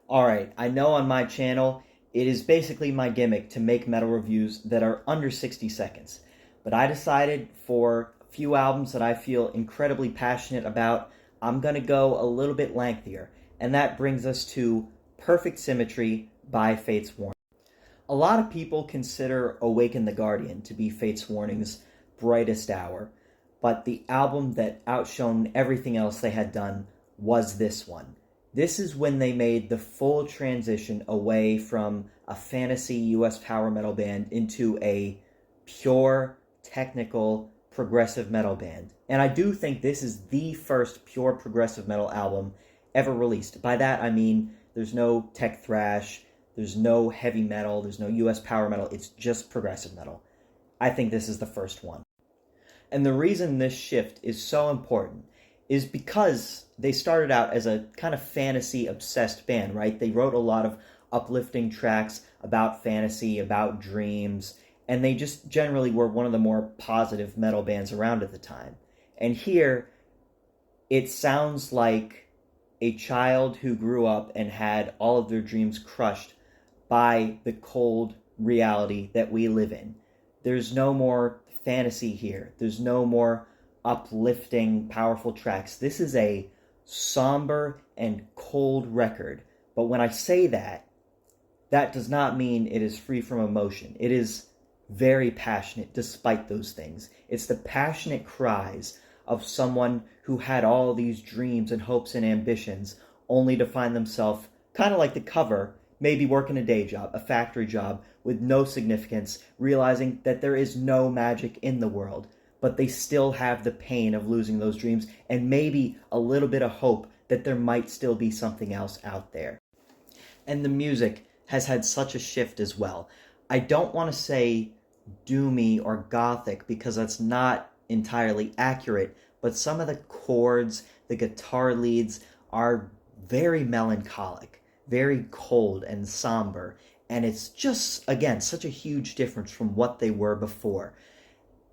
Alright, I know on my channel, it is basically my gimmick to make metal reviews that are under 60 seconds. But I decided for a few albums that I feel incredibly passionate about, I'm gonna go a little bit lengthier. And that brings us to Perfect Symmetry by Fates Warning. A lot of people consider Awaken the Guardian to be Fates Warning's brightest hour, but the album that outshone everything else they had done was this one. This is when they made the full transition away from a fantasy US power metal band into a pure, technical, progressive metal band. And I do think this is the first pure progressive metal album ever released. By that I mean there's no tech thrash, there's no heavy metal, there's no US power metal, it's just progressive metal. I think this is the first one. And the reason this shift is so important is because they started out as a kind of fantasy-obsessed band, right? They wrote a lot of uplifting tracks about fantasy, about dreams, and they just generally were one of the more positive metal bands around at the time. And here, it sounds like a child who grew up and had all of their dreams crushed by the cold reality that we live in. There's no more fantasy here. There's no more uplifting, powerful tracks. This is a somber and cold record. But when I say that, that does not mean it is free from emotion. It is very passionate despite those things. It's the passionate cries of someone who had all these dreams and hopes and ambitions only to find themselves, kind of like the cover, maybe working a day job, a factory job, with no significance, realizing that there is no magic in the world, but they still have the pain of losing those dreams and maybe a little bit of hope that there might still be something else out there. And the music has had such a shift as well. I don't want to say doomy or gothic because that's not entirely accurate, but some of the chords, the guitar leads are very melancholic, very cold and somber, and it's just, again, such a huge difference from what they were before.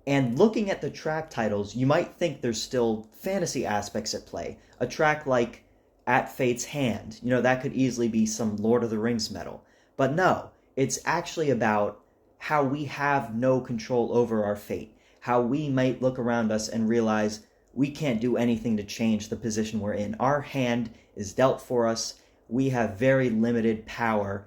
And looking at the track titles, you might think there's still fantasy aspects at play. A track like At Fate's Hand, that could easily be some Lord of the Rings metal. But no, it's actually about how we have no control over our fate, how we might look around us and realize we can't do anything to change the position we're in. Our hand is dealt for us. We have very limited power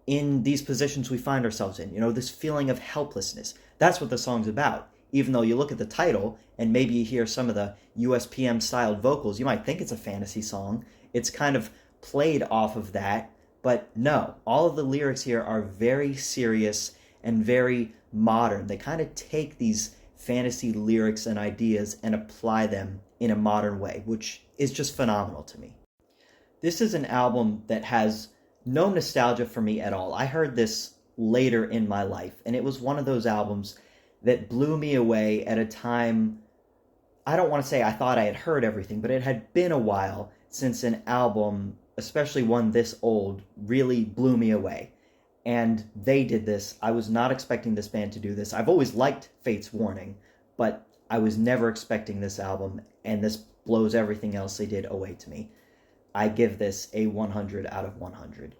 in these positions we find ourselves in. This feeling of helplessness. That's what the song's about. Even though you look at the title and maybe you hear some of the USPM-styled vocals, you might think it's a fantasy song. It's kind of played off of that, but no. All of the lyrics here are very serious and very modern. They kind of take these fantasy lyrics and ideas and apply them in a modern way, which is just phenomenal to me. This is an album that has no nostalgia for me at all. I heard this later in my life, and it was one of those albums that blew me away at a time, I don't want to say I thought I had heard everything, but it had been a while since an album, especially one this old, really blew me away. And they did this. I was not expecting this band to do this. I've always liked Fates Warning, but I was never expecting this album, and this blows everything else they did away to me. I give this a 100 out of 100.